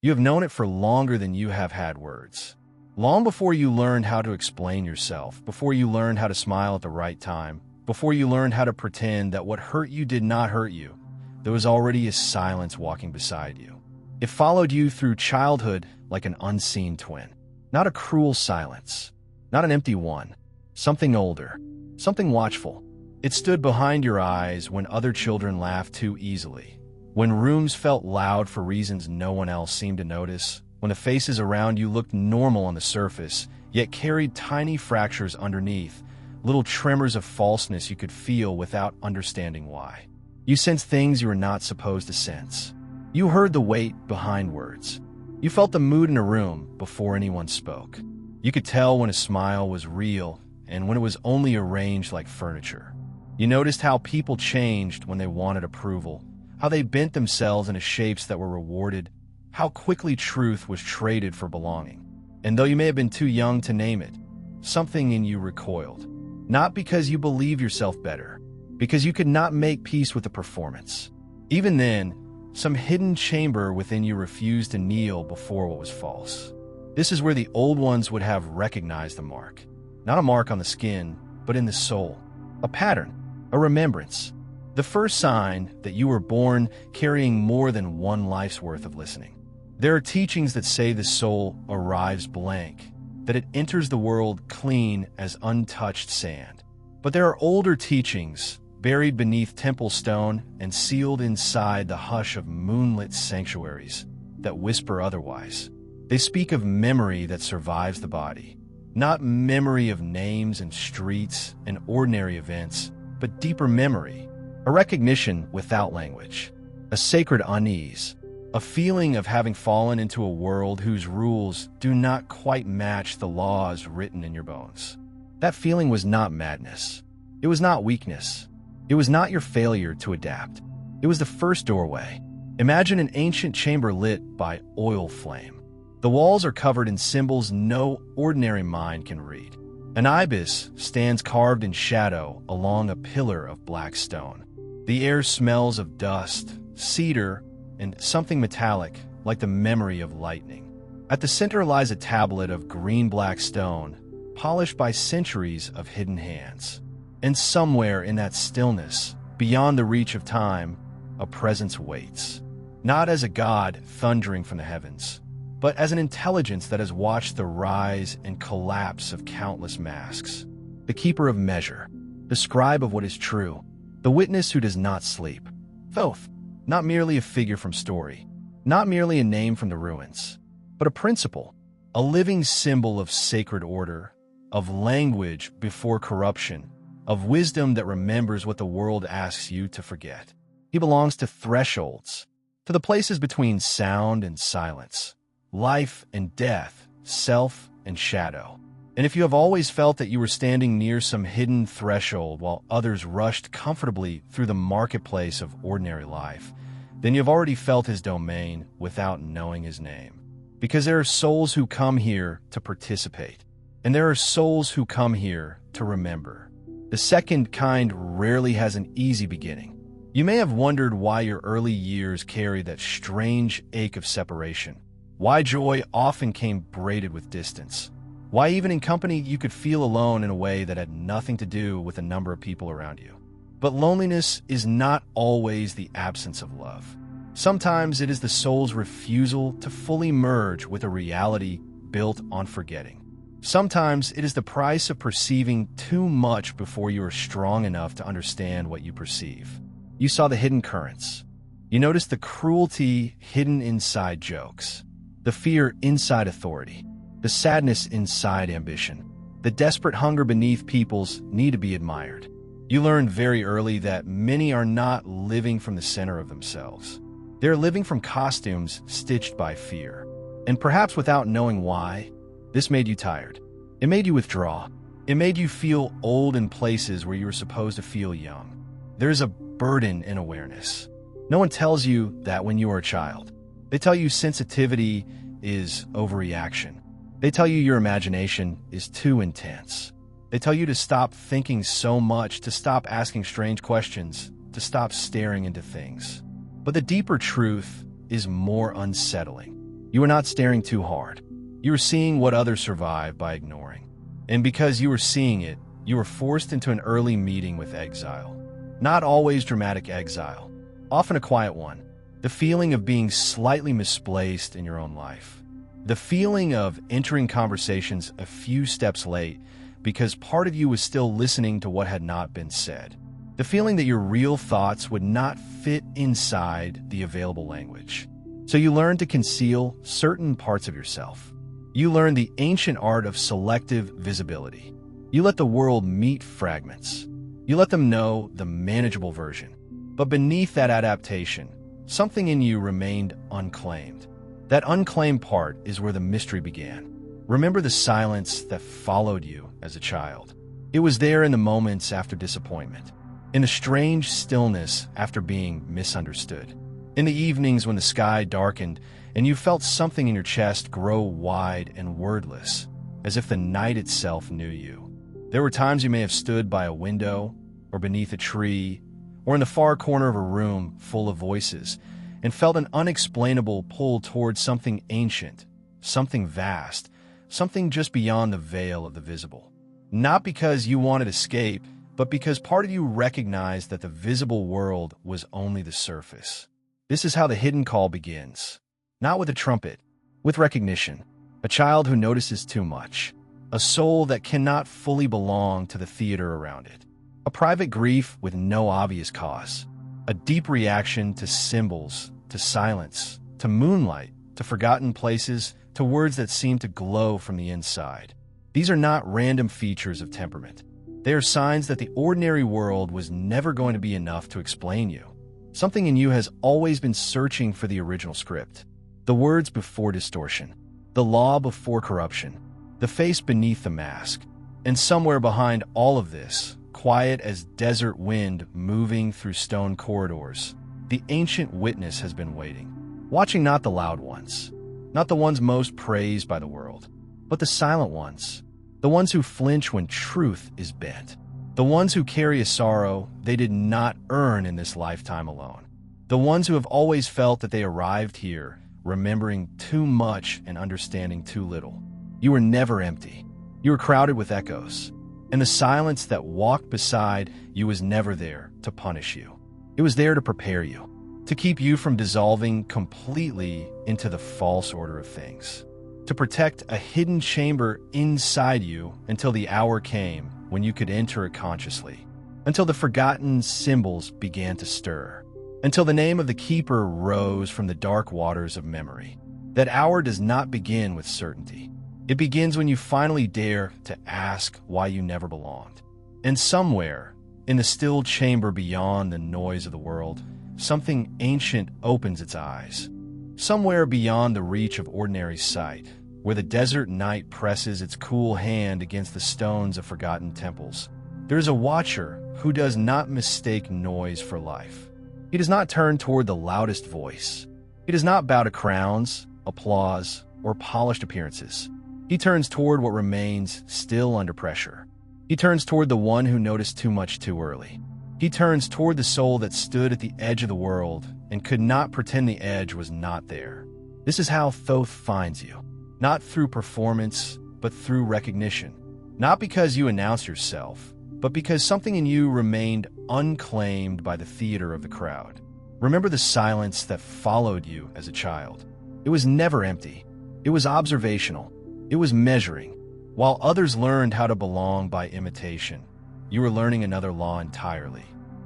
You have known it for longer than you have had words. Long before you learned how to explain yourself, before you learned how to smile at the right time, before you learned how to pretend that what hurt you did not hurt you, there was already a silence walking beside you. It followed you through childhood like an unseen twin. Not a cruel silence, not an empty one, something older, something watchful. It stood behind your eyes when other children laughed too easily, when rooms felt loud for reasons no one else seemed to notice, when the faces around you looked normal on the surface, yet carried tiny fractures underneath, little tremors of falseness you could feel without understanding why. You sensed things you were not supposed to sense. You heard the weight behind words. You felt the mood in a room before anyone spoke. You could tell when a smile was real and when it was only arranged like furniture. You noticed how people changed when they wanted approval, how they bent themselves into shapes that were rewarded, how quickly truth was traded for belonging. And though you may have been too young to name it, something in you recoiled. Not because you believe yourself better, because you could not make peace with the performance. Even then, some hidden chamber within you refused to kneel before what was false. This is where the old ones would have recognized the mark. Not a mark on the skin, but in the soul. A pattern, a remembrance. The first sign that you were born carrying more than one life's worth of listening. There are teachings that say the soul arrives blank, that it enters the world clean as untouched sand. But there are older teachings, buried beneath temple stone and sealed inside the hush of moonlit sanctuaries, that whisper otherwise. They speak of memory that survives the body. Not memory of names and streets and ordinary events, but deeper memory. A recognition without language. A sacred unease. A feeling of having fallen into a world whose rules do not quite match the laws written in your bones. That feeling was not madness. It was not weakness. It was not your failure to adapt. It was the first doorway. Imagine an ancient chamber lit by oil flame. The walls are covered in symbols no ordinary mind can read. An ibis stands carved in shadow along a pillar of black stone. The air smells of dust, cedar, and something metallic like the memory of lightning. At the center lies a tablet of green-black stone, polished by centuries of hidden hands. And somewhere in that stillness, beyond the reach of time, a presence waits. Not as a god thundering from the heavens, but as an intelligence that has watched the rise and collapse of countless masks. The keeper of measure, the scribe of what is true, the witness who does not sleep. Thoth, not merely a figure from story, not merely a name from the ruins, but a principle, a living symbol of sacred order, of language before corruption, of wisdom that remembers what the world asks you to forget. He belongs to thresholds, to the places between sound and silence, life and death, self and shadow. And if you have always felt that you were standing near some hidden threshold while others rushed comfortably through the marketplace of ordinary life, then you have already felt his domain without knowing his name. Because there are souls who come here to participate, and there are souls who come here to remember. The second kind rarely has an easy beginning. You may have wondered why your early years carry that strange ache of separation, why joy often came braided with distance, why even in company you could feel alone in a way that had nothing to do with the number of people around you. But loneliness is not always the absence of love. Sometimes it is the soul's refusal to fully merge with a reality built on forgetting. Sometimes it is the price of perceiving too much before you are strong enough to understand what you perceive. You saw the hidden currents. You noticed the cruelty hidden inside jokes, the fear inside authority, the sadness inside ambition, the desperate hunger beneath people's need to be admired. You learned very early that many are not living from the center of themselves. They're living from costumes stitched by fear. And perhaps without knowing why, this made you tired. It made you withdraw. It made you feel old in places where you were supposed to feel young. There's a burden in awareness. No one tells you that when you are a child. They tell you sensitivity is overreaction. They tell you your imagination is too intense. They tell you to stop thinking so much, to stop asking strange questions, to stop staring into things. But the deeper truth is more unsettling. You were not staring too hard. You were seeing what others survive by ignoring. And because you were seeing it, you were forced into an early meeting with exile. Not always dramatic exile, often a quiet one. The feeling of being slightly misplaced in your own life. The feeling of entering conversations a few steps late because part of you was still listening to what had not been said. The feeling that your real thoughts would not fit inside the available language. So you learn to conceal certain parts of yourself. You learn the ancient art of selective visibility. You let the world meet fragments. You let them know the manageable version. But beneath that adaptation, something in you remained unclaimed. That unclaimed part is where the mystery began. Remember the silence that followed you as a child. It was there in the moments after disappointment, in the strange stillness after being misunderstood, in the evenings when the sky darkened and you felt something in your chest grow wide and wordless, as if the night itself knew you. There were times you may have stood by a window, or beneath a tree, or in the far corner of a room full of voices, and felt an unexplainable pull towards something ancient, something vast, something just beyond the veil of the visible. Not because you wanted escape, but because part of you recognized that the visible world was only the surface. This is how the hidden call begins. Not with a trumpet, with recognition. A child who notices too much. A soul that cannot fully belong to the theater around it. A private grief with no obvious cause. A deep reaction to symbols, to silence, to moonlight, to forgotten places, to words that seem to glow from the inside. These are not random features of temperament. They are signs that the ordinary world was never going to be enough to explain you. Something in you has always been searching for the original script. The words before distortion. The law before corruption. The face beneath the mask. And somewhere behind all of this, quiet as desert wind moving through stone corridors, the ancient witness has been waiting. Watching not the loud ones, not the ones most praised by the world, but the silent ones, the ones who flinch when truth is bent, the ones who carry a sorrow they did not earn in this lifetime alone, the ones who have always felt that they arrived here, remembering too much and understanding too little. You were never empty. You were crowded with echoes, and the silence that walked beside you was never there to punish you. It was there to prepare you, to keep you from dissolving completely into the false order of things, to protect a hidden chamber inside you until the hour came when you could enter it consciously, until the forgotten symbols began to stir, until the name of the keeper rose from the dark waters of memory. That hour does not begin with certainty. It begins when you finally dare to ask why you never belonged. And somewhere, in the still chamber beyond the noise of the world, something ancient opens its eyes. Somewhere beyond the reach of ordinary sight, where the desert night presses its cool hand against the stones of forgotten temples, there is a watcher who does not mistake noise for life. He does not turn toward the loudest voice. He does not bow to crowns, applause, or polished appearances. He turns toward what remains still under pressure. He turns toward the one who noticed too much too early. He turns toward the soul that stood at the edge of the world and could not pretend the edge was not there. This is how Thoth finds you. Not through performance, but through recognition. Not because you announce yourself, but because something in you remained unclaimed by the theater of the crowd. Remember the silence that followed you as a child. It was never empty. It was observational. It was measuring. While others learned how to belong by imitation, you were learning another law entirely.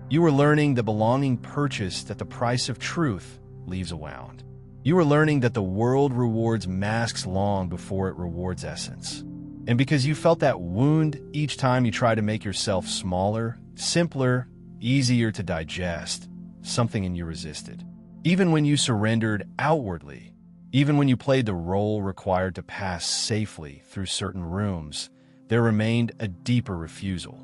You were learning the belonging purchased at the price of truth leaves a wound. You were learning that the world rewards masks long before it rewards essence. And because you felt that wound each time you tried to make yourself smaller, simpler, easier to digest, something in you resisted. Even when you surrendered outwardly, even when you played the role required to pass safely through certain rooms, there remained a deeper refusal.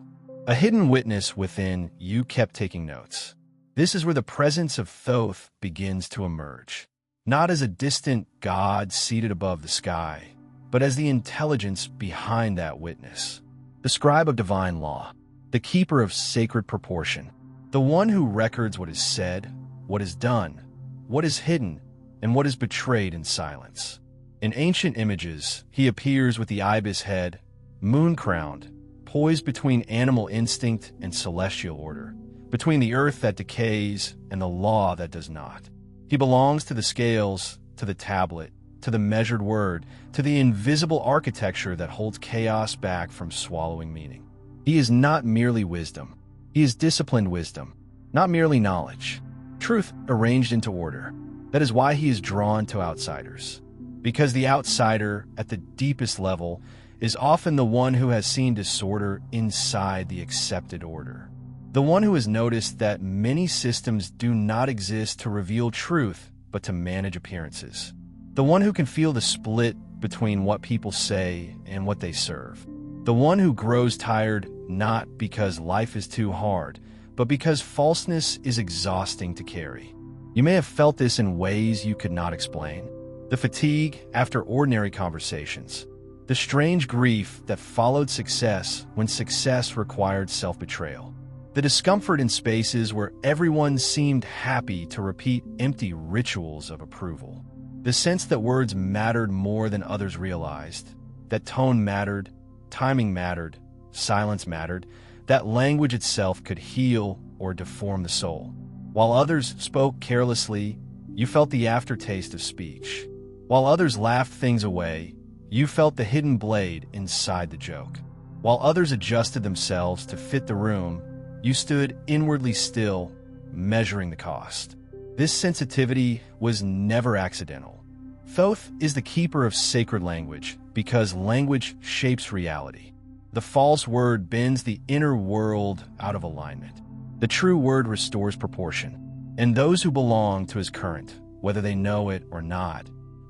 A hidden witness within you kept taking notes. This is where the presence of Thoth begins to emerge. Not as a distant god seated above the sky, but as the intelligence behind that witness. The scribe of divine law, the keeper of sacred proportion, the one who records what is said, what is done, what is hidden, and what is betrayed in silence. In ancient images, he appears with the ibis head, moon-crowned, poised between animal instinct and celestial order, between the earth that decays and the law that does not. He belongs to the scales, to the tablet, to the measured word, to the invisible architecture that holds chaos back from swallowing meaning. He is not merely wisdom. He is disciplined wisdom, not merely knowledge. Truth arranged into order. That is why he is drawn to outsiders. Because the outsider, at the deepest level, is often the one who has seen disorder inside the accepted order. The one who has noticed that many systems do not exist to reveal truth, but to manage appearances. The one who can feel the split between what people say and what they serve. The one who grows tired not because life is too hard, but because falseness is exhausting to carry. You may have felt this in ways you could not explain. The fatigue after ordinary conversations. The strange grief that followed success when success required self-betrayal. The discomfort in spaces where everyone seemed happy to repeat empty rituals of approval. The sense that words mattered more than others realized, that tone mattered, timing mattered, silence mattered, that language itself could heal or deform the soul. While others spoke carelessly, you felt the aftertaste of speech. While others laughed things away, you felt the hidden blade inside the joke. While others adjusted themselves to fit the room, you stood inwardly still, measuring the cost. This sensitivity was never accidental. Thoth is the keeper of sacred language because language shapes reality. The false word bends the inner world out of alignment. The true word restores proportion. And those who belong to his current, whether they know it or not,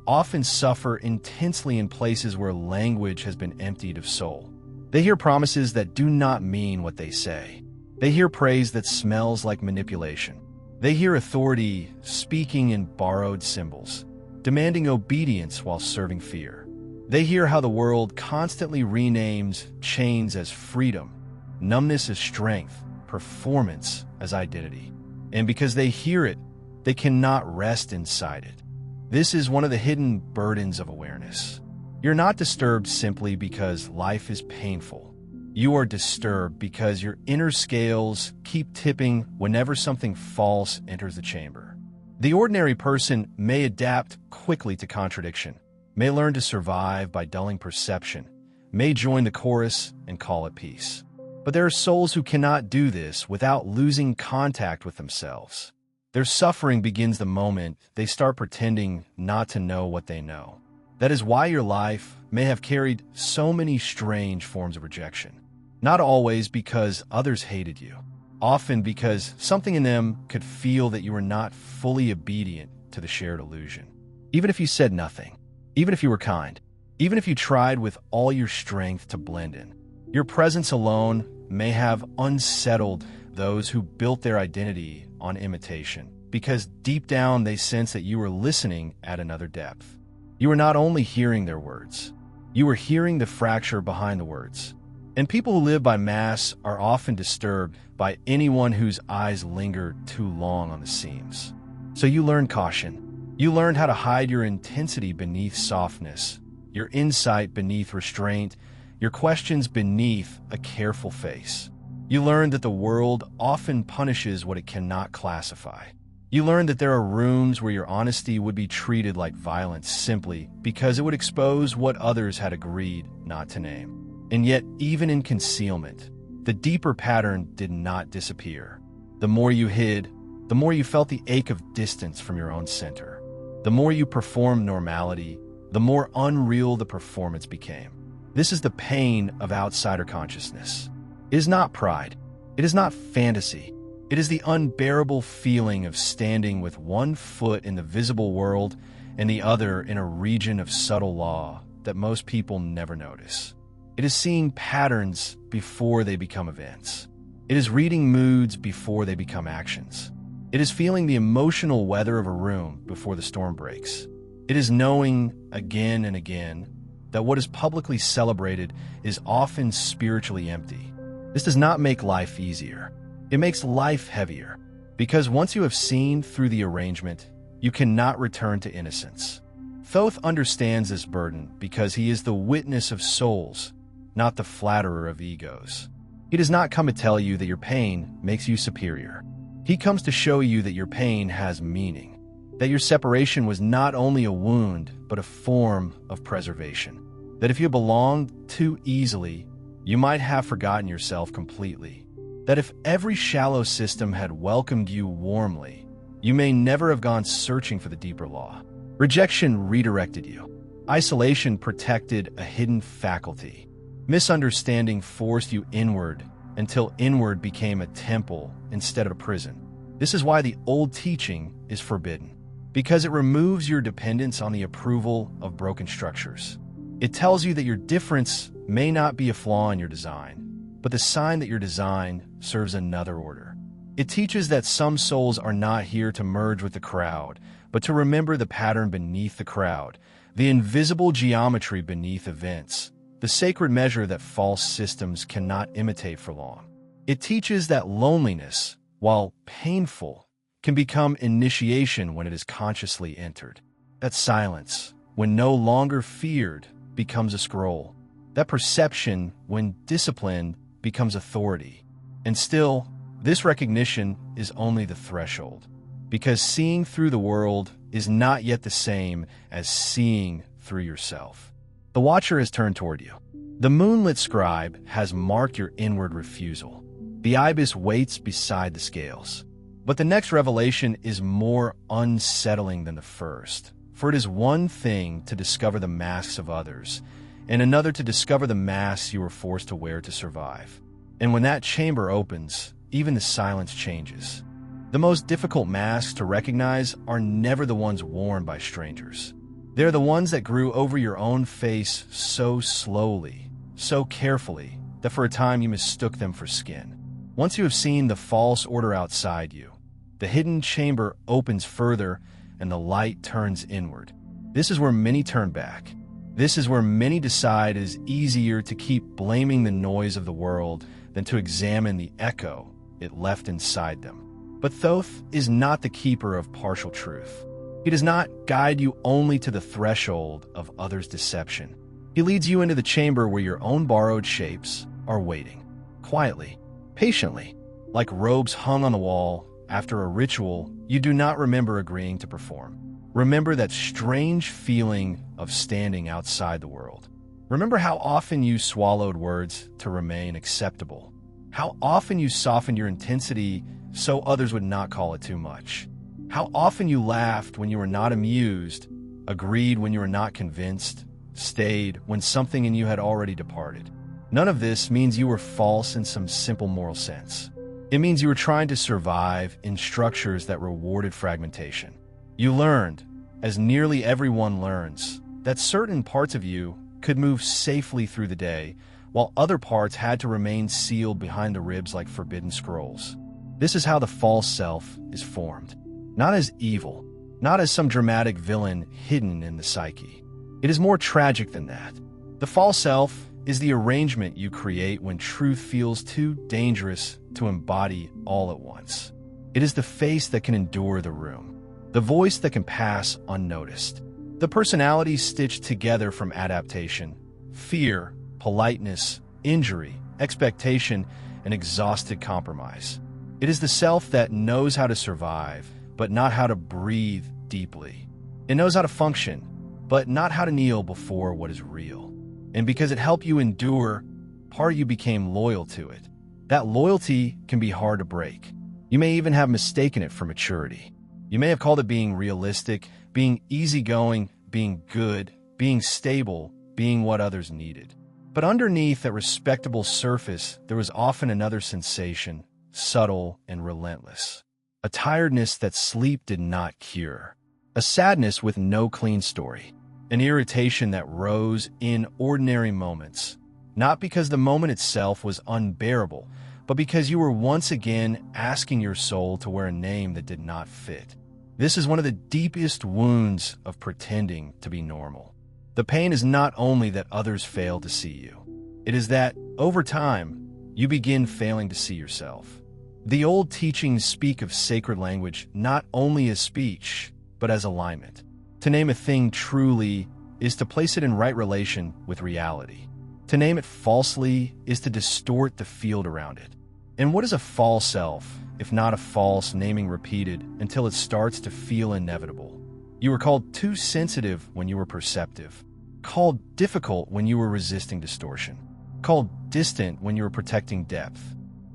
often suffer intensely in places where language has been emptied of soul. They hear promises that do not mean what they say. They hear praise that smells like manipulation. They hear authority speaking in borrowed symbols, demanding obedience while serving fear. They hear how the world constantly renames chains as freedom, numbness as strength, performance as identity. And because they hear it, they cannot rest inside it. This is one of the hidden burdens of awareness. You're not disturbed simply because life is painful. You are disturbed because your inner scales keep tipping whenever something false enters the chamber. The ordinary person may adapt quickly to contradiction, may learn to survive by dulling perception, may join the chorus and call it peace. But there are souls who cannot do this without losing contact with themselves. Their suffering begins the moment they start pretending not to know what they know. That is why your life may have carried so many strange forms of rejection. Not always because others hated you, often because something in them could feel that you were not fully obedient to the shared illusion. Even if you said nothing, even if you were kind, even if you tried with all your strength to blend in, your presence alone may have unsettled those who built their identity on imitation, because deep down they sense that you were listening at another depth. You were not only hearing their words, you were hearing the fracture behind the words. And people who live by mass are often disturbed by anyone whose eyes linger too long on the seams. So you learned caution. You learned how to hide your intensity beneath softness, your insight beneath restraint, your questions beneath a careful face. You learned that the world often punishes what it cannot classify. You learned that there are rooms where your honesty would be treated like violence simply because it would expose what others had agreed not to name. And yet, even in concealment, the deeper pattern did not disappear. The more you hid, the more you felt the ache of distance from your own center. The more you performed normality, the more unreal the performance became. This is the pain of outsider consciousness. It is not pride. It is not fantasy. It is the unbearable feeling of standing with one foot in the visible world and the other in a region of subtle law that most people never notice. It is seeing patterns before they become events. It is reading moods before they become actions. It is feeling the emotional weather of a room before the storm breaks. It is knowing again and again that what is publicly celebrated is often spiritually empty. This does not make life easier. It makes life heavier. Because once you have seen through the arrangement, you cannot return to innocence. Thoth understands this burden because he is the witness of souls, not the flatterer of egos. He does not come to tell you that your pain makes you superior. He comes to show you that your pain has meaning, that your separation was not only a wound, but a form of preservation. That if you belonged too easily, you might have forgotten yourself completely. That if every shallow system had welcomed you warmly, you may never have gone searching for the deeper law. Rejection redirected you. Isolation protected a hidden faculty. Misunderstanding forced you inward until inward became a temple instead of a prison. This is why the old teaching is forbidden, because it removes your dependence on the approval of broken structures. It tells you that your difference may not be a flaw in your design, but the sign that your design serves another order. It teaches that some souls are not here to merge with the crowd, but to remember the pattern beneath the crowd, the invisible geometry beneath events, the sacred measure that false systems cannot imitate for long. It teaches that loneliness, while painful, can become initiation when it is consciously entered. That silence, when no longer feared, becomes a scroll. That perception, when disciplined, becomes authority. And still, this recognition is only the threshold, because seeing through the world is not yet the same as seeing through yourself. The watcher has turned toward you. The moonlit scribe has marked your inward refusal. The ibis waits beside the scales. But the next revelation is more unsettling than the first, for it is one thing to discover the masks of others, and another to discover the masks you were forced to wear to survive. And when that chamber opens, even the silence changes. The most difficult masks to recognize are never the ones worn by strangers. They're the ones that grew over your own face so slowly, so carefully, that for a time you mistook them for skin. Once you have seen the false order outside you, the hidden chamber opens further and the light turns inward. This is where many turn back. This is where many decide it is easier to keep blaming the noise of the world than to examine the echo it left inside them. But Thoth is not the keeper of partial truth. He does not guide you only to the threshold of others' deception. He leads you into the chamber where your own borrowed shapes are waiting, quietly, patiently, like robes hung on the wall after a ritual you do not remember agreeing to perform. Remember that strange feeling of standing outside the world. Remember how often you swallowed words to remain acceptable. How often you softened your intensity so others would not call it too much. How often you laughed when you were not amused, agreed when you were not convinced, stayed when something in you had already departed. None of this means you were false in some simple moral sense. It means you were trying to survive in structures that rewarded fragmentation. You learned, as nearly everyone learns, that certain parts of you could move safely through the day, while other parts had to remain sealed behind the ribs like forbidden scrolls. This is how the false self is formed. Not as evil, not as some dramatic villain hidden in the psyche. It is more tragic than that. The false self is the arrangement you create when truth feels too dangerous to embody all at once. It is the face that can endure the room, the voice that can pass unnoticed, the personality stitched together from adaptation, fear, politeness, injury, expectation, and exhausted compromise. It is the self that knows how to survive, but not how to breathe deeply. It knows how to function, but not how to kneel before what is real. And because it helped you endure, part of you became loyal to it. That loyalty can be hard to break. You may even have mistaken it for maturity. You may have called it being realistic, being easygoing, being good, being stable, being what others needed. But underneath that respectable surface, there was often another sensation, subtle and relentless. A tiredness that sleep did not cure. A sadness with no clean story. An irritation that rose in ordinary moments. Not because the moment itself was unbearable, but because you were once again asking your soul to wear a name that did not fit. This is one of the deepest wounds of pretending to be normal. The pain is not only that others fail to see you. It is that, over time, you begin failing to see yourself. The old teachings speak of sacred language not only as speech, but as alignment. To name a thing truly is to place it in right relation with reality. To name it falsely is to distort the field around it. And what is a false self, if not a false naming repeated until it starts to feel inevitable? You were called too sensitive when you were perceptive, called difficult when you were resisting distortion, called distant when you were protecting depth,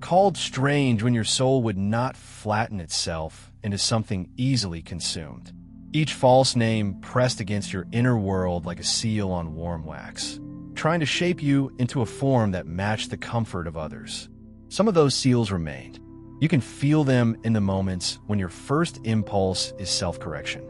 called strange when your soul would not flatten itself into something easily consumed. Each false name pressed against your inner world like a seal on warm wax, trying to shape you into a form that matched the comfort of others. Some of those seals remained. You can feel them in the moments when your first impulse is self-correction,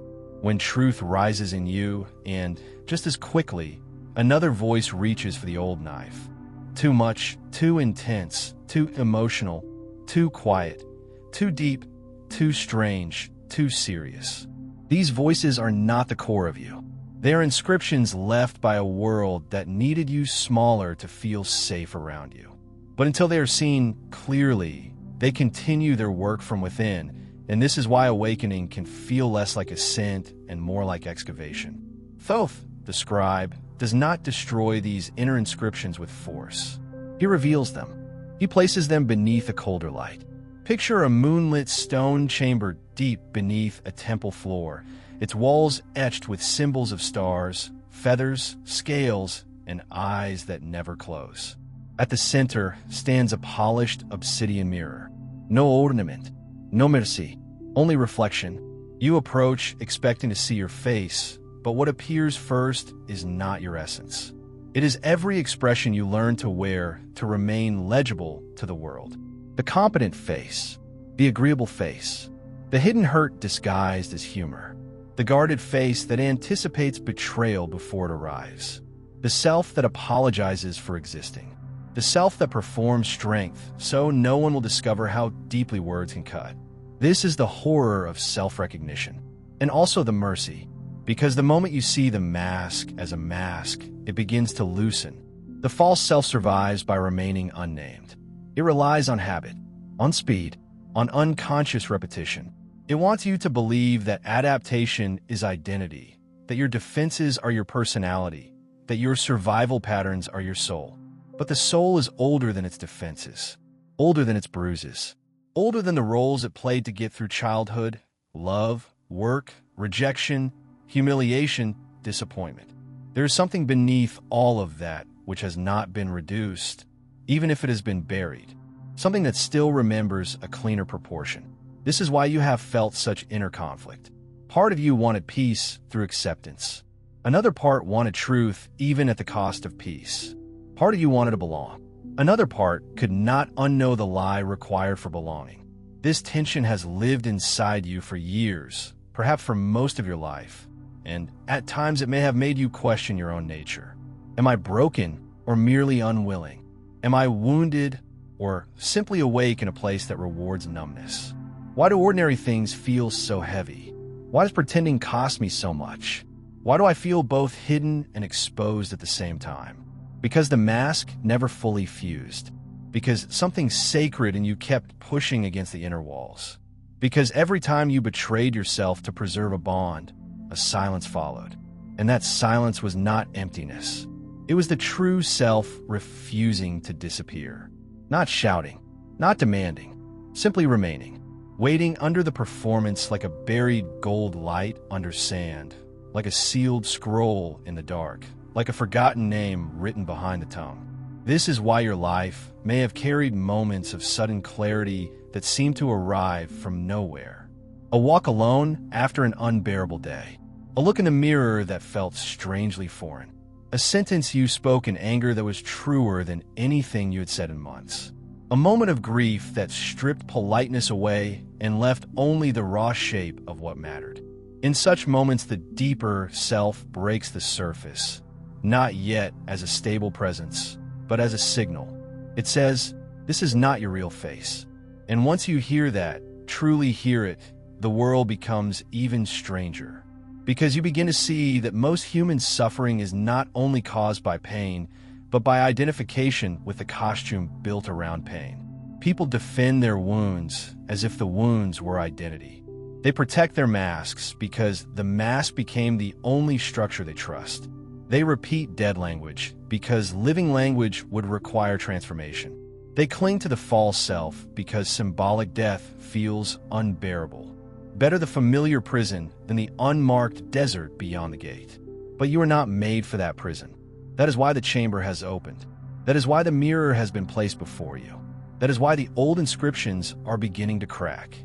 when truth rises in you, and just as quickly, another voice reaches for the old knife. Too much, too intense, too emotional, too quiet, too deep, too strange, too serious. These voices are not the core of you. They are inscriptions left by a world that needed you smaller to feel safe around you. But until they are seen clearly, they continue their work from within, and this is why awakening can feel less like ascent and more like excavation. Thoth, the scribe, does not destroy these inner inscriptions with force. He reveals them. He places them beneath a colder light. Picture a moonlit stone chamber deep beneath a temple floor, its walls etched with symbols of stars, feathers, scales, and eyes that never close. At the center stands a polished obsidian mirror. No ornament, no mercy, only reflection. You approach expecting to see your face, but what appears first is not your essence. It is every expression you learn to wear to remain legible to the world. The competent face, the agreeable face, the hidden hurt disguised as humor, the guarded face that anticipates betrayal before it arrives, the self that apologizes for existing, the self that performs strength so no one will discover how deeply words can cut. This is the horror of self-recognition, and also the mercy, because the moment you see the mask as a mask, it begins to loosen. The false self survives by remaining unnamed. It relies on habit, on speed, on unconscious repetition. It wants you to believe that adaptation is identity, that your defenses are your personality, that your survival patterns are your soul. But the soul is older than its defenses, older than its bruises, older than the roles it played to get through childhood, love, work, rejection, humiliation, disappointment. There is something beneath all of that which has not been reduced, even if it has been buried, something that still remembers a cleaner proportion. This is why you have felt such inner conflict. Part of you wanted peace through acceptance. Another part wanted truth even at the cost of peace. Part of you wanted to belong. Another part could not unknow the lie required for belonging. This tension has lived inside you for years, perhaps for most of your life, and at times it may have made you question your own nature. Am I broken or merely unwilling? Am I wounded or simply awake in a place that rewards numbness? Why do ordinary things feel so heavy? Why does pretending cost me so much? Why do I feel both hidden and exposed at the same time? Because the mask never fully fused. Because something sacred in you kept pushing against the inner walls. Because every time you betrayed yourself to preserve a bond, a silence followed. And that silence was not emptiness. It was the true self refusing to disappear. Not shouting, not demanding, simply remaining. Waiting under the performance like a buried gold light under sand, like a sealed scroll in the dark, like a forgotten name written behind the tongue. This is why your life may have carried moments of sudden clarity that seemed to arrive from nowhere. A walk alone after an unbearable day. A look in the mirror that felt strangely foreign. A sentence you spoke in anger that was truer than anything you had said in months. A moment of grief that stripped politeness away and left only the raw shape of what mattered. In such moments, the deeper self breaks the surface, not yet as a stable presence, but as a signal. It says, this is not your real face. And once you hear that, truly hear it, the world becomes even stranger. Because you begin to see that most human suffering is not only caused by pain, but by identification with the costume built around pain. People defend their wounds as if the wounds were identity. They protect their masks because the mask became the only structure they trust. They repeat dead language because living language would require transformation. They cling to the false self because symbolic death feels unbearable. Better the familiar prison than the unmarked desert beyond the gate. But you are not made for that prison. That is why the chamber has opened. That is why the mirror has been placed before you. That is why the old inscriptions are beginning to crack.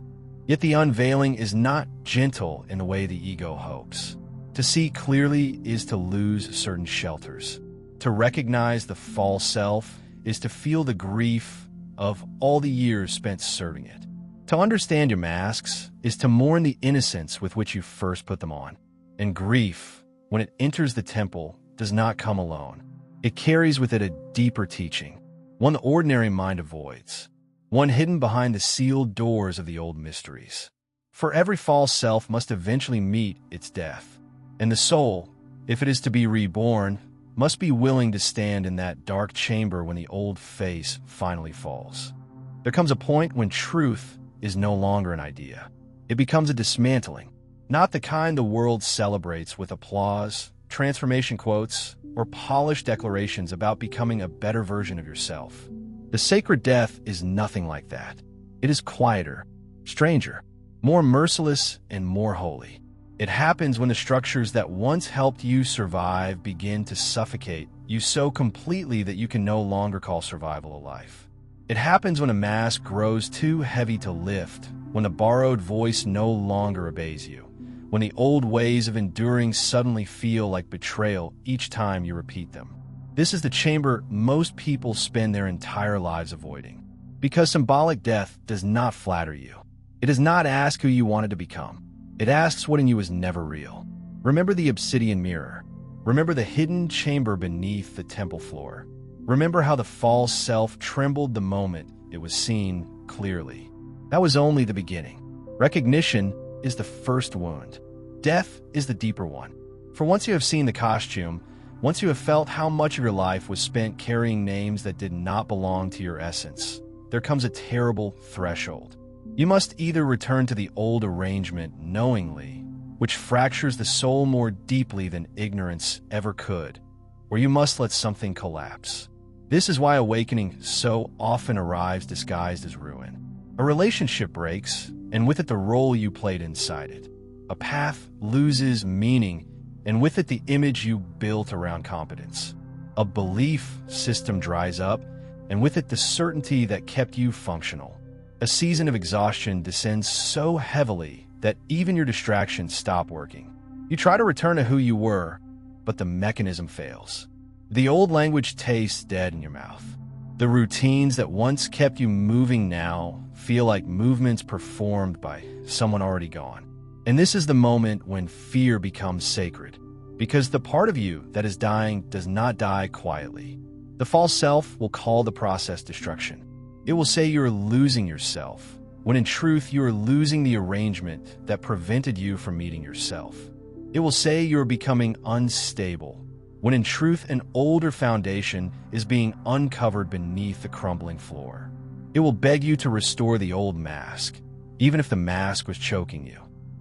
Yet the unveiling is not gentle in the way the ego hopes. To see clearly is to lose certain shelters. To recognize the false self is to feel the grief of all the years spent serving it. To understand your masks is to mourn the innocence with which you first put them on. And grief, when it enters the temple, does not come alone. It carries with it a deeper teaching, one the ordinary mind avoids, one hidden behind the sealed doors of the old mysteries. For every false self must eventually meet its death, and the soul, if it is to be reborn, must be willing to stand in that dark chamber when the old face finally falls. There comes a point when truth is no longer an idea. It becomes a dismantling, not the kind the world celebrates with applause, transformation quotes, or polished declarations about becoming a better version of yourself. The sacred death is nothing like that. It is quieter, stranger, more merciless, and more holy. It happens when the structures that once helped you survive begin to suffocate you so completely that you can no longer call survival a life. It happens when a mask grows too heavy to lift, when the borrowed voice no longer obeys you, when the old ways of enduring suddenly feel like betrayal each time you repeat them. This is the chamber most people spend their entire lives avoiding. Because symbolic death does not flatter you. It does not ask who you wanted to become. It asks what in you is never real. Remember the obsidian mirror. Remember the hidden chamber beneath the temple floor. Remember how the false self trembled the moment it was seen clearly. That was only the beginning. Recognition is the first wound. Death is the deeper one. For once you have seen the costume, once you have felt how much of your life was spent carrying names that did not belong to your essence, there comes a terrible threshold. You must either return to the old arrangement knowingly, which fractures the soul more deeply than ignorance ever could, or you must let something collapse. This is why awakening so often arrives disguised as ruin. A relationship breaks, and with it the role you played inside it. A path loses meaning, and with it the image you built around competence. A belief system dries up, and with it the certainty that kept you functional. A season of exhaustion descends so heavily that even your distractions stop working. You try to return to who you were, but the mechanism fails. The old language tastes dead in your mouth. The routines that once kept you moving now feel like movements performed by someone already gone. And this is the moment when fear becomes sacred, because the part of you that is dying does not die quietly. The false self will call the process destruction. It will say you're losing yourself, when in truth you are losing the arrangement that prevented you from meeting yourself. It will say you're becoming unstable, when in truth an older foundation is being uncovered beneath the crumbling floor. It will beg you to restore the old mask, even if the mask was choking you.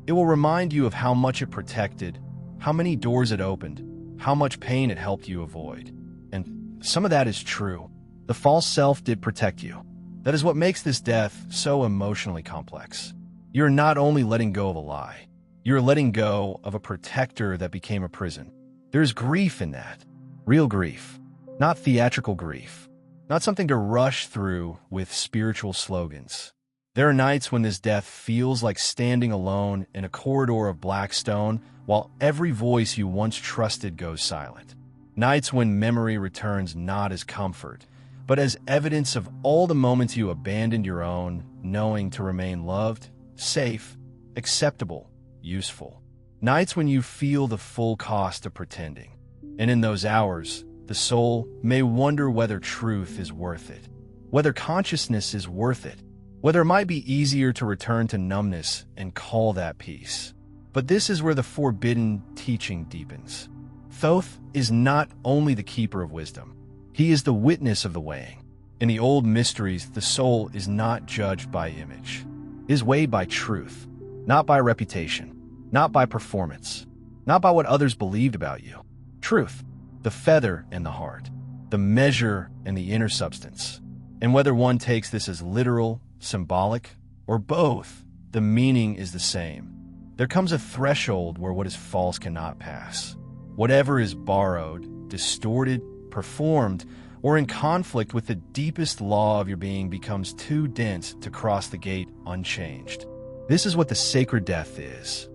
It will remind you of how much it protected, how many doors it opened, how much pain it helped you avoid. And some of that is true. The false self did protect you. That is what makes this death so emotionally complex. You're not only letting go of a lie, you're letting go of a protector that became a prison. There's grief in that. Real grief. Not theatrical grief. Not something to rush through with spiritual slogans. There are nights when this death feels like standing alone in a corridor of black stone while every voice you once trusted goes silent. Nights when memory returns not as comfort, but as evidence of all the moments you abandoned your own, knowing to remain loved, safe, acceptable, useful. Nights when you feel the full cost of pretending. And in those hours, the soul may wonder whether truth is worth it, whether consciousness is worth it, whether it might be easier to return to numbness and call that peace. But this is where the forbidden teaching deepens. Thoth is not only the keeper of wisdom, he is the witness of the weighing. In the old mysteries, the soul is not judged by image, it is weighed by truth. not by reputation, not by performance, not by what others believed about you. Truth, the feather and the heart, the measure and the inner substance. And whether one takes this as literal, symbolic, or both, the meaning is the same. There comes a threshold where what is false cannot pass. Whatever is borrowed, distorted, performed, or in conflict with the deepest law of your being becomes too dense to cross the gate unchanged. This is what the sacred death is.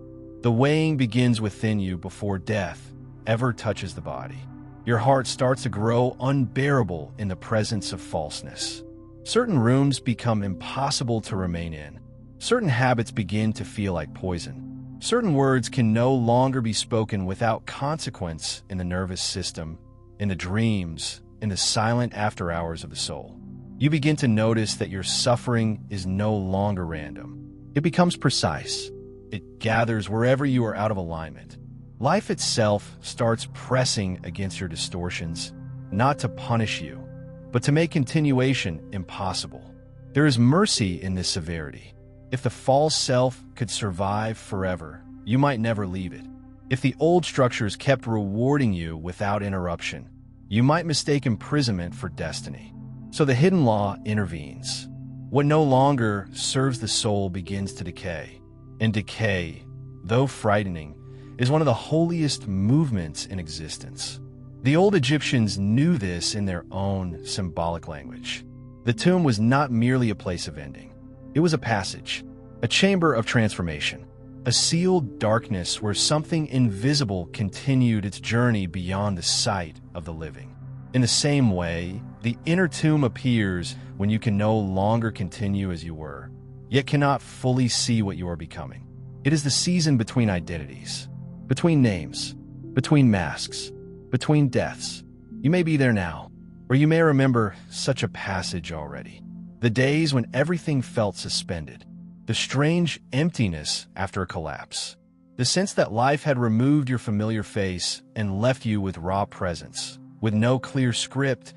The weighing begins within you before death ever touches the body. Your heart starts to grow unbearable in the presence of falseness. Certain rooms become impossible to remain in. Certain habits begin to feel like poison. Certain words can no longer be spoken without consequence in the nervous system, in the dreams, in the silent after hours of the soul. You begin to notice that your suffering is no longer random. It becomes precise. It gathers wherever you are out of alignment. Life itself starts pressing against your distortions, not to punish you, but to make continuation impossible. There is mercy in this severity. If the false self could survive forever, you might never leave it. If the old structures kept rewarding you without interruption, you might mistake imprisonment for destiny. So the hidden law intervenes. What no longer serves the soul begins to decay. And decay, though frightening, is one of the holiest movements in existence. The old Egyptians knew this in their own symbolic language. The tomb was not merely a place of ending. It was a passage, a chamber of transformation, a sealed darkness where something invisible continued its journey beyond the sight of the living. In the same way, the inner tomb appears when you can no longer continue as you were, yet cannot fully see what you are becoming. It is the season between identities, between names, between masks, between deaths. You may be there now, or you may remember such a passage already. The days when everything felt suspended, the strange emptiness after a collapse, the sense that life had removed your familiar face and left you with raw presence, with no clear script,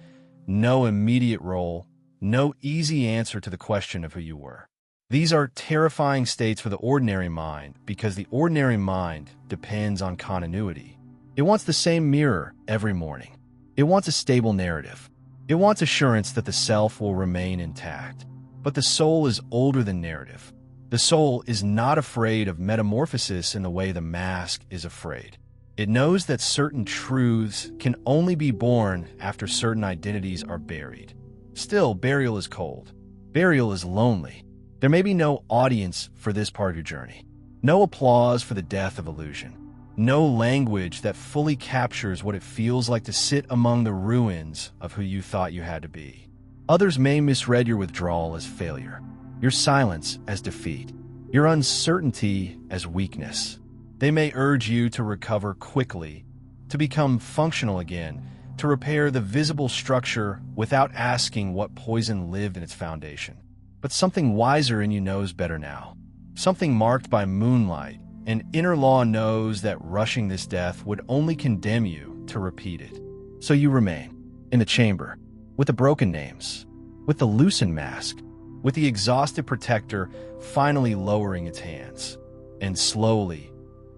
no immediate role, no easy answer to the question of who you were. These are terrifying states for the ordinary mind because the ordinary mind depends on continuity. It wants the same mirror every morning. It wants a stable narrative. It wants assurance that the self will remain intact. But the soul is older than narrative. The soul is not afraid of metamorphosis in the way the mask is afraid. It knows that certain truths can only be born after certain identities are buried. Still, burial is cold. Burial is lonely. There may be no audience for this part of your journey. No applause for the death of illusion. No language that fully captures what it feels like to sit among the ruins of who you thought you had to be. Others may misread your withdrawal as failure, your silence as defeat, your uncertainty as weakness. They may urge you to recover quickly, to become functional again, to repair the visible structure without asking what poison lived in its foundation. But something wiser in you knows better now. Something marked by moonlight, and inner law knows that rushing this death would only condemn you to repeat it. So you remain in the chamber, with the broken names, with the loosened mask, with the exhausted protector finally lowering its hands. And slowly,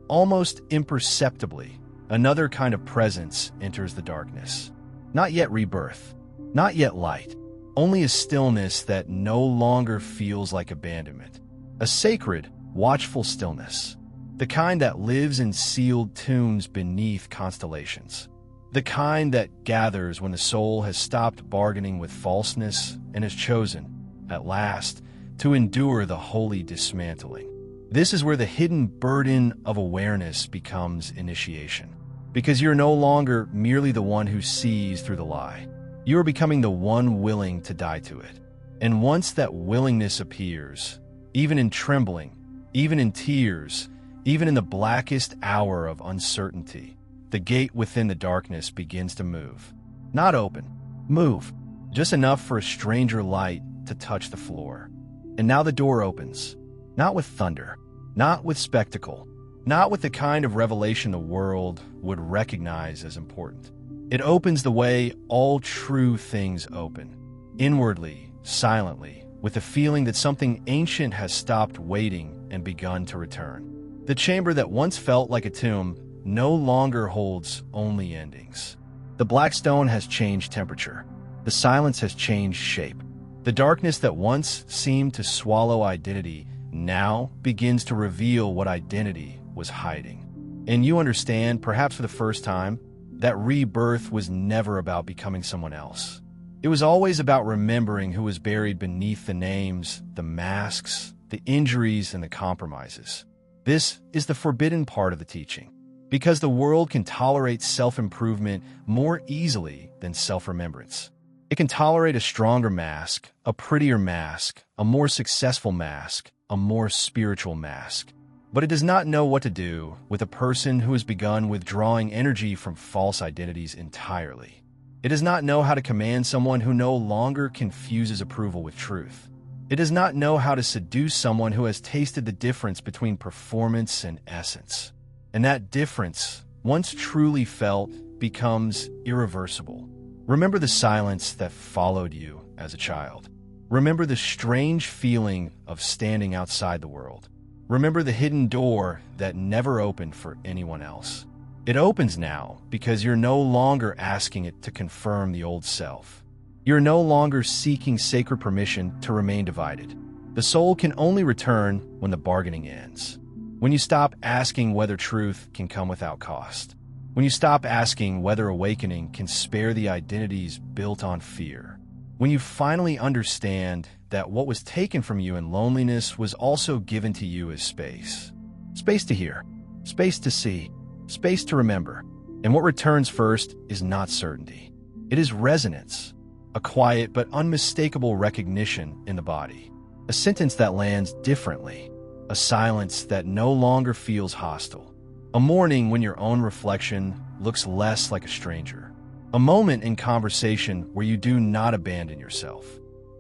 almost imperceptibly, another kind of presence enters the darkness. Not yet rebirth, not yet light, only a stillness that no longer feels like abandonment. A sacred, watchful stillness. The kind that lives in sealed tombs beneath constellations. The kind that gathers when the soul has stopped bargaining with falseness and has chosen, at last, to endure the holy dismantling. This is where the hidden burden of awareness becomes initiation. Because you're no longer merely the one who sees through the lie. You are becoming the one willing to die to it. And once that willingness appears, even in trembling, even in tears, even in the blackest hour of uncertainty, the gate within the darkness begins to move. Not open, move, just enough for a stranger light to touch the floor. And now the door opens, not with thunder, not with spectacle, not with the kind of revelation the world would recognize as important. It opens the way all true things open, inwardly, silently, with the feeling that something ancient has stopped waiting and begun to return. The chamber that once felt like a tomb no longer holds only endings. The black stone has changed temperature. The silence has changed shape. The darkness that once seemed to swallow identity now begins to reveal what identity was hiding. And you understand, perhaps for the first time, that rebirth was never about becoming someone else. It was always about remembering who was buried beneath the names, the masks, the injuries, and the compromises. This is the forbidden part of the teaching, because the world can tolerate self-improvement more easily than self-remembrance. It can tolerate a stronger mask, a prettier mask, a more successful mask, a more spiritual mask. But it does not know what to do with a person who has begun withdrawing energy from false identities entirely. It does not know how to command someone who no longer confuses approval with truth. It does not know how to seduce someone who has tasted the difference between performance and essence. And that difference, once truly felt, becomes irreversible. Remember the silence that followed you as a child. Remember the strange feeling of standing outside the world. Remember the hidden door that never opened for anyone else. It opens now because you're no longer asking it to confirm the old self. You're no longer seeking sacred permission to remain divided. The soul can only return when the bargaining ends. When you stop asking whether truth can come without cost. When you stop asking whether awakening can spare the identities built on fear. When you finally understand that what was taken from you in loneliness was also given to you as space. Space to hear, space to see, space to remember. And what returns first is not certainty. It is resonance, a quiet but unmistakable recognition in the body. A sentence that lands differently, a silence that no longer feels hostile. A morning when your own reflection looks less like a stranger. A moment in conversation where you do not abandon yourself.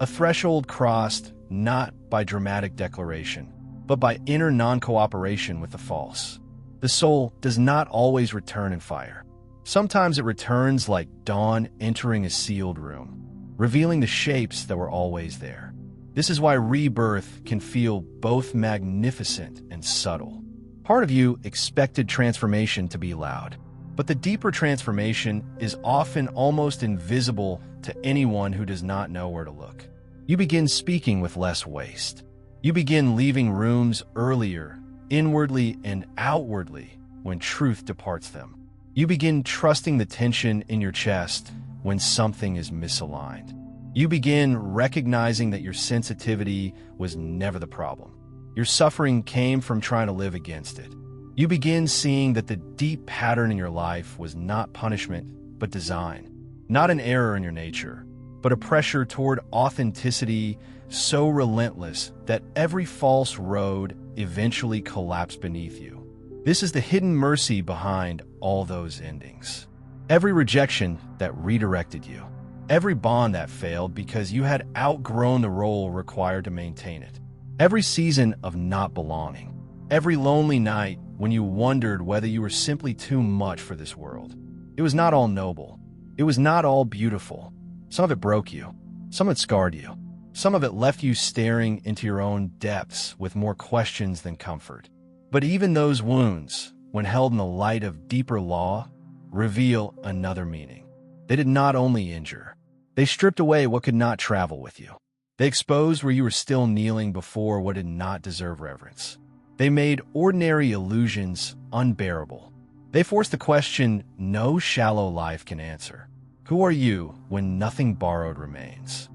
A threshold crossed not by dramatic declaration, but by inner non-cooperation with the false. The soul does not always return in fire. Sometimes it returns like dawn entering a sealed room, revealing the shapes that were always there. This is why rebirth can feel both magnificent and subtle. Part of you expected transformation to be loud, but the deeper transformation is often almost invisible to anyone who does not know where to look. You begin speaking with less waste. You begin leaving rooms earlier, inwardly and outwardly, when truth departs them. You begin trusting the tension in your chest when something is misaligned. You begin recognizing that your sensitivity was never the problem. Your suffering came from trying to live against it. You begin seeing that the deep pattern in your life was not punishment, but design. Not an error in your nature, but a pressure toward authenticity so relentless that every false road eventually collapsed beneath you. This is the hidden mercy behind all those endings. Every rejection that redirected you. Every bond that failed because you had outgrown the role required to maintain it. Every season of not belonging. Every lonely night when you wondered whether you were simply too much for this world. It was not all noble. It was not all beautiful. Some of it broke you. Some of it scarred you. Some of it left you staring into your own depths with more questions than comfort. But even those wounds, when held in the light of deeper law, reveal another meaning. They did not only injure. They stripped away what could not travel with you. They exposed where you were still kneeling before what did not deserve reverence. They made ordinary illusions unbearable. They forced the question no shallow life can answer. Who are you when nothing borrowed remains?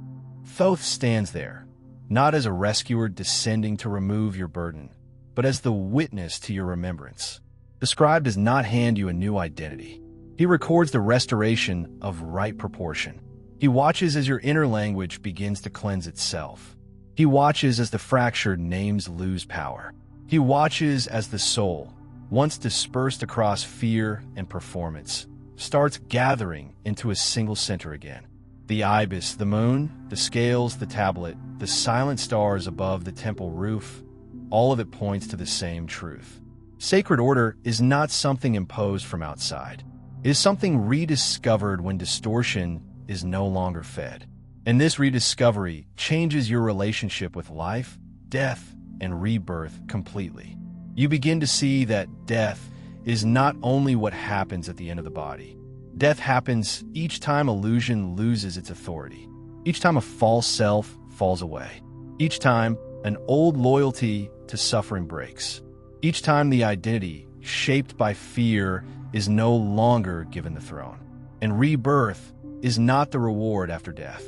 Thoth stands there, not as a rescuer descending to remove your burden, but as the witness to your remembrance. The scribe does not hand you a new identity. He records the restoration of right proportion. He watches as your inner language begins to cleanse itself. He watches as the fractured names lose power. He watches as the soul, once dispersed across fear and performance, starts gathering into a single center again. The ibis, the moon, the scales, the tablet, the silent stars above the temple roof, all of it points to the same truth. Sacred order is not something imposed from outside. It is something rediscovered when distortion is no longer fed. And this rediscovery changes your relationship with life, death, and rebirth completely. You begin to see that death is not only what happens at the end of the body. Death happens each time illusion loses its authority, each time a false self falls away, each time an old loyalty to suffering breaks, each time the identity shaped by fear is no longer given the throne. And rebirth is not the reward after death.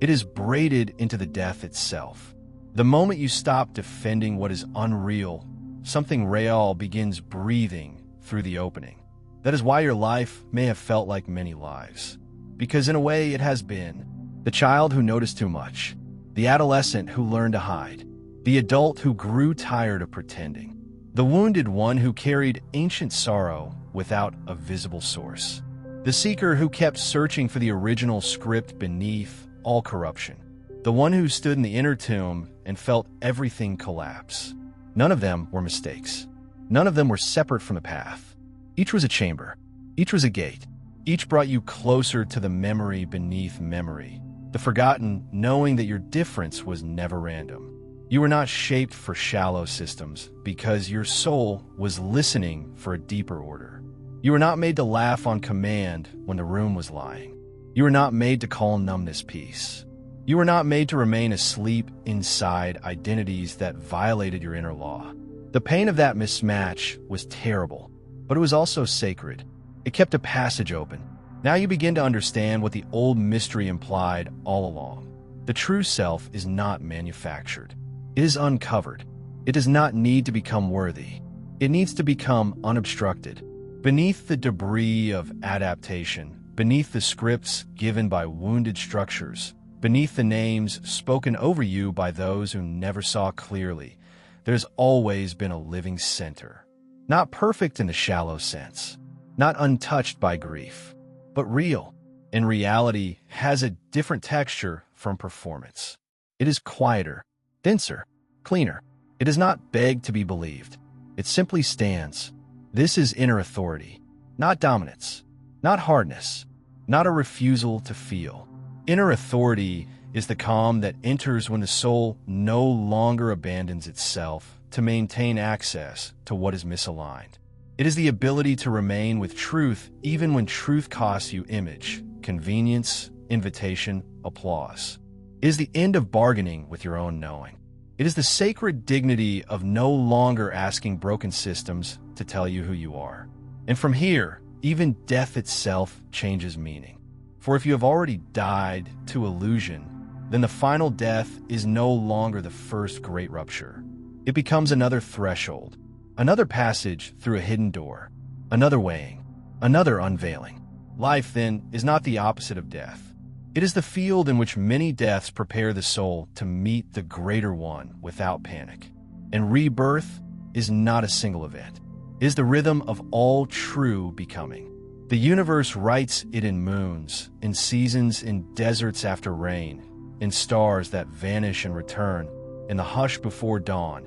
It is braided into the death itself. The moment you stop defending what is unreal, something real begins breathing through the opening. That is why your life may have felt like many lives. Because in a way it has been. The child who noticed too much. The adolescent who learned to hide. The adult who grew tired of pretending. The wounded one who carried ancient sorrow without a visible source. The seeker who kept searching for the original script beneath all corruption. The one who stood in the inner tomb and felt everything collapse. None of them were mistakes. None of them were separate from the path. Each was a chamber. Each was a gate. Each brought you closer to the memory beneath memory. The forgotten, knowing that your difference was never random. You were not shaped for shallow systems because your soul was listening for a deeper order. You were not made to laugh on command when the room was lying. You were not made to call numbness peace. You were not made to remain asleep inside identities that violated your inner law. The pain of that mismatch was terrible, but it was also sacred. It kept a passage open. Now you begin to understand what the old mystery implied all along. The true self is not manufactured. It is uncovered. It does not need to become worthy. It needs to become unobstructed. Beneath the debris of adaptation, beneath the scripts given by wounded structures, beneath the names spoken over you by those who never saw clearly, there's always been a living center. Not perfect in the shallow sense, not untouched by grief, but real. And reality has a different texture from performance. It is quieter, denser, cleaner. It does not beg to be believed. It simply stands. This is inner authority, not dominance, not hardness, not a refusal to feel. Inner authority is the calm that enters when the soul no longer abandons itself to maintain access to what is misaligned. It is the ability to remain with truth even when truth costs you image, convenience, invitation, applause. It is the end of bargaining with your own knowing. It is the sacred dignity of no longer asking broken systems to tell you who you are. And from here, even death itself changes meaning. For if you have already died to illusion, then the final death is no longer the first great rupture. It becomes another threshold, another passage through a hidden door, another weighing, another unveiling. Life, then, is not the opposite of death. It is the field in which many deaths prepare the soul to meet the greater one without panic. And rebirth is not a single event. It is the rhythm of all true becoming. The universe writes it in moons, in seasons, in deserts after rain, in stars that vanish and return, in the hush before dawn,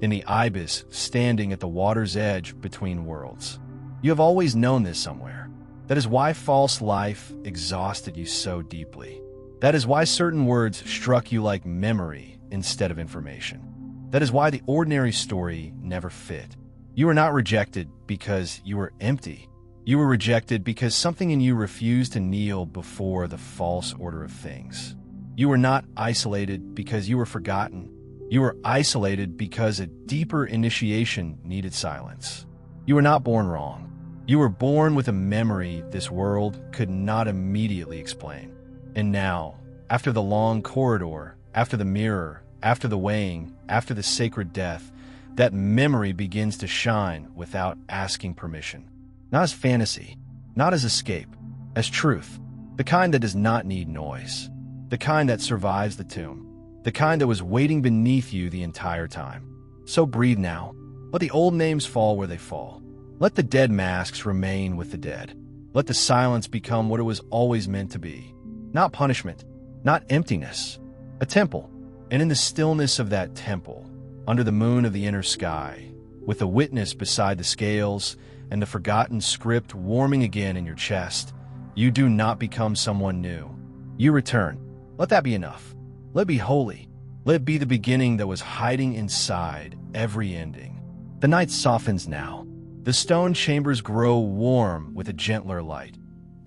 in the ibis standing at the water's edge between worlds. You have always known this somewhere. That is why false life exhausted you so deeply. That is why certain words struck you like memory instead of information. That is why the ordinary story never fit. You were not rejected because you were empty. You were rejected because something in you refused to kneel before the false order of things. You were not isolated because you were forgotten. You were isolated because a deeper initiation needed silence. You were not born wrong. You were born with a memory this world could not immediately explain. And now, after the long corridor, after the mirror, after the weighing, after the sacred death, that memory begins to shine without asking permission. Not as fantasy, not as escape, as truth, the kind that does not need noise, the kind that survives the tomb, the kind that was waiting beneath you the entire time. So breathe now. Let the old names fall where they fall. Let the dead masks remain with the dead. Let the silence become what it was always meant to be. Not punishment, not emptiness, a temple. And in the stillness of that temple, under the moon of the inner sky, with a witness beside the scales and the forgotten script warming again in your chest, you do not become someone new. You return. Let that be enough. Let it be holy. Let it be the beginning that was hiding inside every ending. The night softens now. The stone chambers grow warm with a gentler light,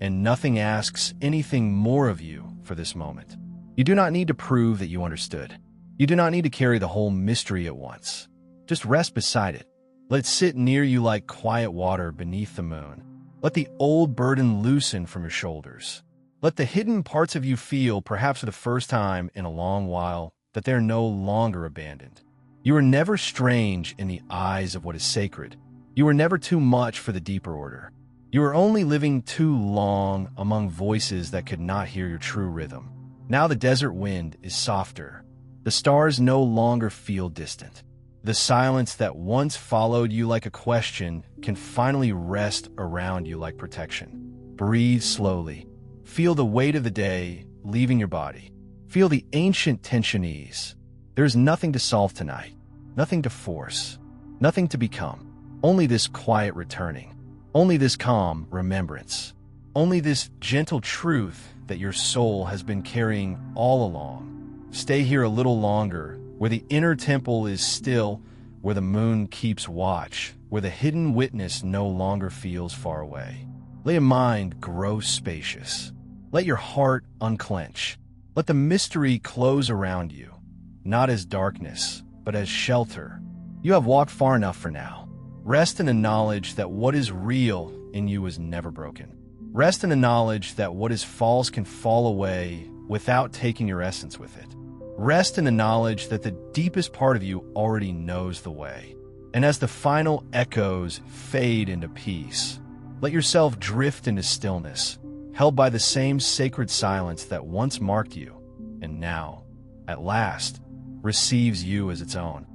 and nothing asks anything more of you for this moment. You do not need to prove that you understood. You do not need to carry the whole mystery at once. Just rest beside it. Let it sit near you like quiet water beneath the moon. Let the old burden loosen from your shoulders. Let the hidden parts of you feel, perhaps for the first time in a long while, that they are no longer abandoned. You are never strange in the eyes of what is sacred. You are never too much for the deeper order. You are only living too long among voices that could not hear your true rhythm. Now the desert wind is softer. The stars no longer feel distant. The silence that once followed you like a question can finally rest around you like protection. Breathe slowly. Feel the weight of the day leaving your body. Feel the ancient tension ease. There is nothing to solve tonight, nothing to force, nothing to become. Only this quiet returning. Only this calm remembrance. Only this gentle truth that your soul has been carrying all along. Stay here a little longer, where the inner temple is still, where the moon keeps watch, where the hidden witness no longer feels far away. Let your mind grow spacious. Let your heart unclench. Let the mystery close around you, not as darkness, but as shelter. You have walked far enough for now. Rest in the knowledge that what is real in you is never broken. Rest in the knowledge that what is false can fall away without taking your essence with it. Rest in the knowledge that the deepest part of you already knows the way. And as the final echoes fade into peace, let yourself drift into stillness, held by the same sacred silence that once marked you, and now, at last, receives you as its own.